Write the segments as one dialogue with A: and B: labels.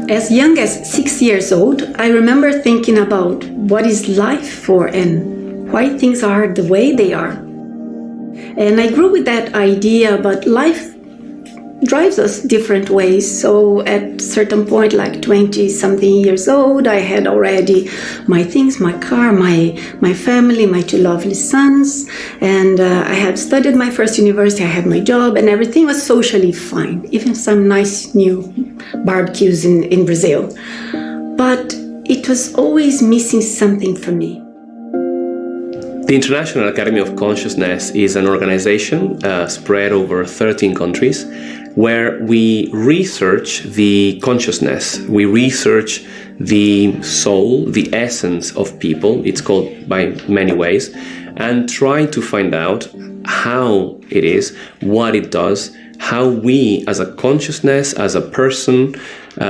A: As young as 6 years old, I remember thinking about what is life for and why things are the way they are. And I grew with that idea, but life drives us different ways. So at certain point, like 20-something years old, I had already my things, my car, my family, my 2 lovely sons, and I had studied my first university, I had my job, and everything was socially fine, even some nice new barbecues in Brazil. But it was always missing something for me.
B: The International Academy of Consciousness is an organization spread over 13 countries where we research the consciousness, we research the soul, the essence of people, it's called by many ways, and try to find out how it is, what it does, how we as a consciousness, as a person,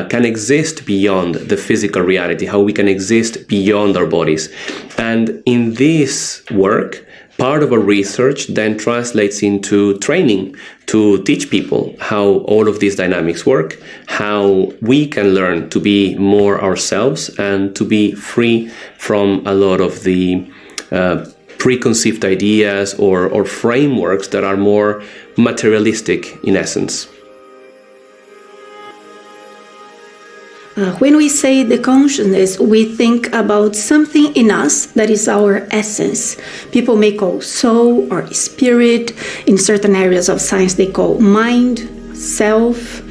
B: can exist beyond the physical reality, how we can exist beyond our bodies. And in this work, part of our research then translates into training to teach people how all of these dynamics work, how we can learn to be more ourselves and to be free from a lot of the preconceived ideas or frameworks that are more materialistic in essence.
A: When we say the consciousness, we think about something in us that is our essence. People may call soul or spirit. In certain areas of science, they call mind, self.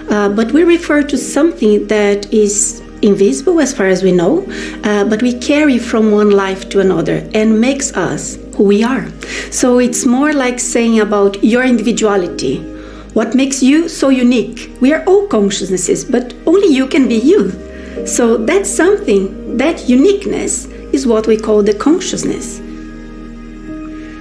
A: But we refer to something that is invisible as far as we know, but we carry from one life to another and makes us who we are. So it's more like saying about your individuality. What makes you so unique? We are all consciousnesses, but only you can be you. So that's something, that uniqueness is what we call the consciousness.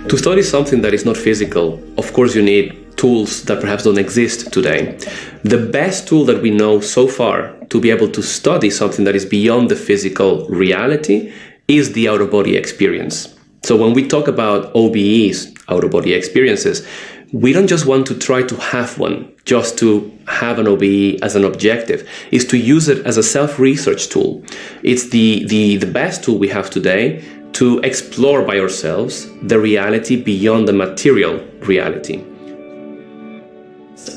B: To study something that is not physical, of course you need tools that perhaps don't exist today. The best tool that we know so far to be able to study something that is beyond the physical reality is the out-of-body experience. So when we talk about OBEs, out-of-body experiences, we don't just want to try to have one, just to have an OBE as an objective. It's to use it as a self-research tool. It's the best tool we have today to explore by ourselves the reality beyond the material reality.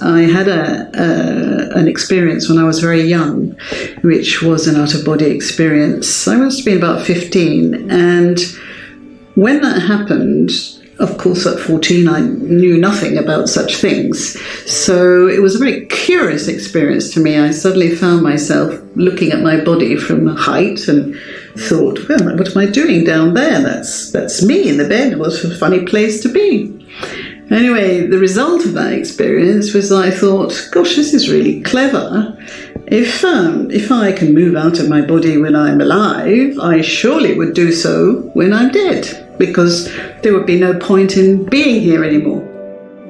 C: I had an experience when I was very young, which was an out-of-body experience. I must have been about 15, and when that happened, of course, at 14, I knew nothing about such things. So it was a very curious experience to me. I suddenly found myself looking at my body from height and thought, well, what am I doing down there? That's me in the bed. What a funny place to be. Anyway, the result of that experience was I thought, gosh, this is really clever. If I can move out of my body when I'm alive, I surely would do so when I'm dead, because there would be no point in being here anymore.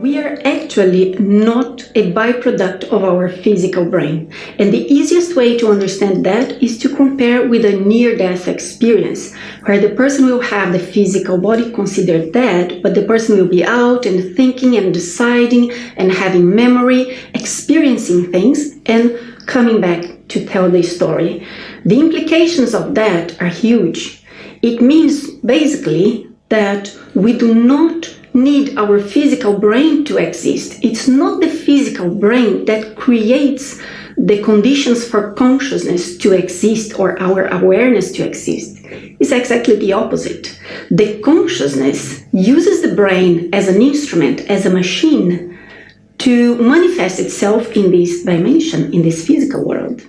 A: We are actually not a byproduct of our physical brain. And the easiest way to understand that is to compare with a near-death experience, where the person will have the physical body considered dead, but the person will be out and thinking and deciding and having memory, experiencing things, and coming back to tell the story. The implications of that are huge. It means basically that we do not need our physical brain to exist. It's not the physical brain that creates the conditions for consciousness to exist or our awareness to exist. It's exactly the opposite. The consciousness uses the brain as an instrument, as a machine, to manifest itself in this dimension, in this physical world.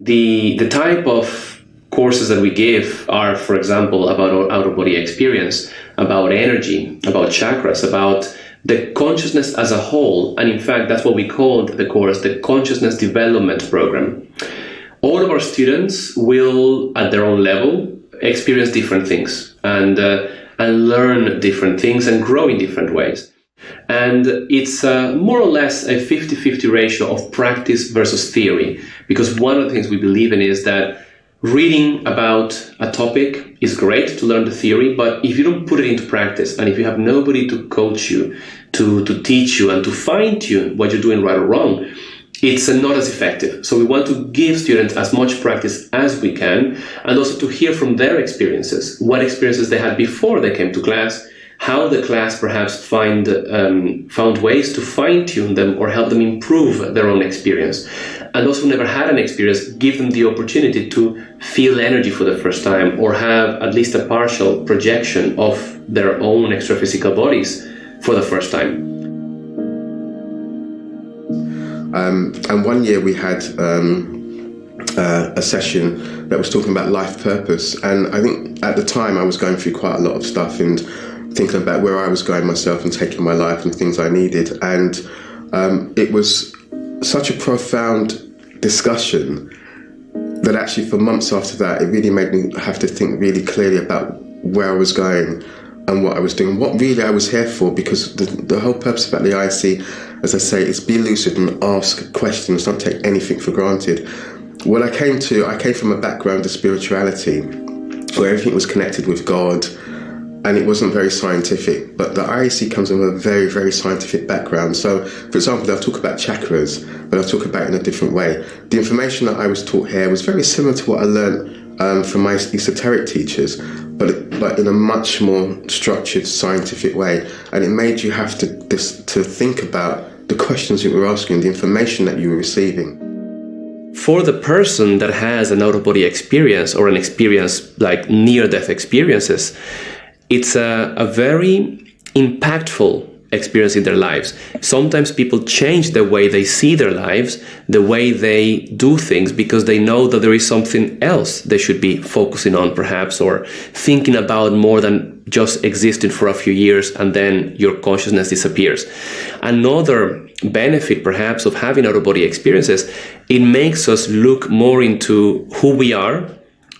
B: The type of courses that we give are, for example, about out-of-body experience, about energy, about chakras, about the consciousness as a whole. And in fact, that's what we called the course, the Consciousness Development Program. All of our students will, at their own level, experience different things and learn different things and grow in different ways. And it's more or less a 50-50 ratio of practice versus theory, because one of the things we believe in is that reading about a topic is great to learn the theory, but if you don't put it into practice and if you have nobody to coach you, to teach you and to fine-tune what you're doing right or wrong, it's not as effective. So we want to give students as much practice as we can, and also to hear from their experiences, what experiences they had before they came to class, how the class perhaps found ways to fine-tune them or help them improve their own experience. And those who never had an experience, give them the opportunity to feel energy for the first time, or have at least a partial projection of their own extra-physical bodies for the first time.
D: And one year we had a session that was talking about life purpose, and I think at the time I was going through quite a lot of stuff and thinking about where I was going myself and taking my life and things I needed, and it was such a profound discussion that actually for months after that it really made me have to think really clearly about where I was going and what I was doing, what really I was here for, because the whole purpose about the IC, as I say, is be lucid and ask questions, don't take anything for granted. What I came from a background of spirituality where everything was connected with God, and it wasn't very scientific, but the IEC comes from a very, very scientific background. So, for example, they'll talk about chakras, but I'll talk about it in a different way. The information that I was taught here was very similar to what I learned from my esoteric teachers, but in a much more structured, scientific way. And it made you have to think about the questions you were asking, the information that you were receiving.
B: For the person that has an out-of-body experience or an experience like near-death experiences, it's a very impactful experience in their lives. Sometimes people change the way they see their lives, the way they do things, because they know that there is something else they should be focusing on perhaps, or thinking about more than just existing for a few years and then your consciousness disappears. Another benefit perhaps of having out-of-body experiences, it makes us look more into who we are,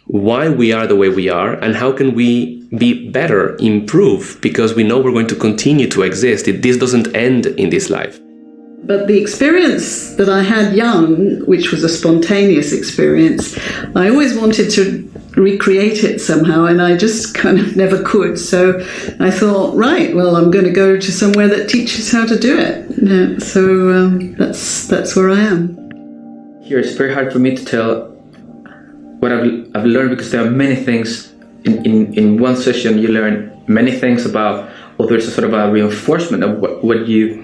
B: why we are the way we are, and how can we be better, improve, because we know we're going to continue to exist. This doesn't end in this life.
C: But the experience that I had young, which was a spontaneous experience, I always wanted to recreate it somehow, and I just kind of never could. So I thought, right, well, I'm going to go to somewhere that teaches how to do it. Yeah, so that's where I am.
E: Here, it's very hard for me to tell what I've learned, because there are many things in one session. You learn many things about, or there's a sort of a reinforcement of what you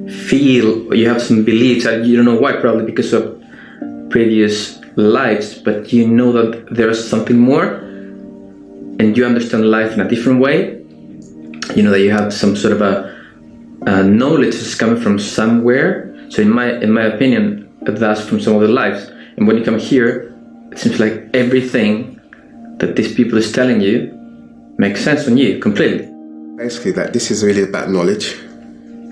E: feel. You have some beliefs that you don't know why, probably because of previous lives, but you know that there's something more, and you understand life in a different way. You know that you have some sort of a knowledge that's coming from somewhere. So in my opinion, that's from some of the lives. And when you come here, it seems like everything that these people is telling you makes sense on you completely.
D: Basically, that this is really about knowledge.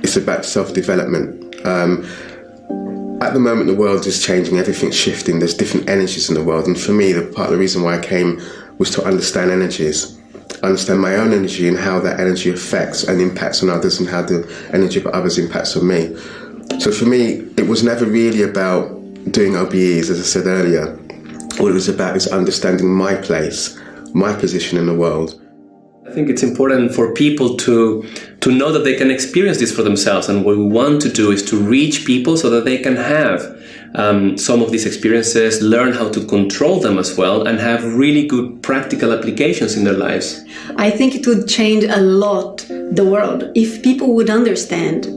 D: It's about self-development. At the moment, the world is changing, everything's shifting, there's different energies in the world. And for me, part of the reason why I came was to understand energies, understand my own energy and how that energy affects and impacts on others, and how the energy of others impacts on me. So for me, it was never really about doing OBEs, as I said earlier. What it was about is understanding my place, my position in the world.
B: I think it's important for people to know that they can experience this for themselves, and what we want to do is to reach people so that they can have some of these experiences, learn how to control them as well, and have really good practical applications in their lives.
A: I think it would change a lot the world if people would understand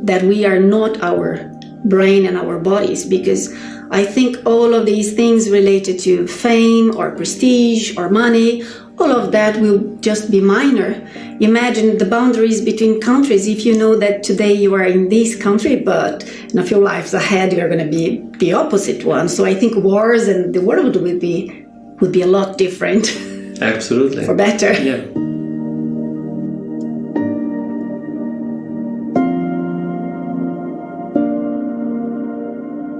A: that we are not our brain and our bodies, because I think all of these things related to fame or prestige or money, all of that will just be minor. Imagine the boundaries between countries. If you know that today you are in this country, but in a few lives ahead you're going to be the opposite one. So I think wars and the world would be a lot different.
B: Absolutely.
A: For better.
B: Yeah.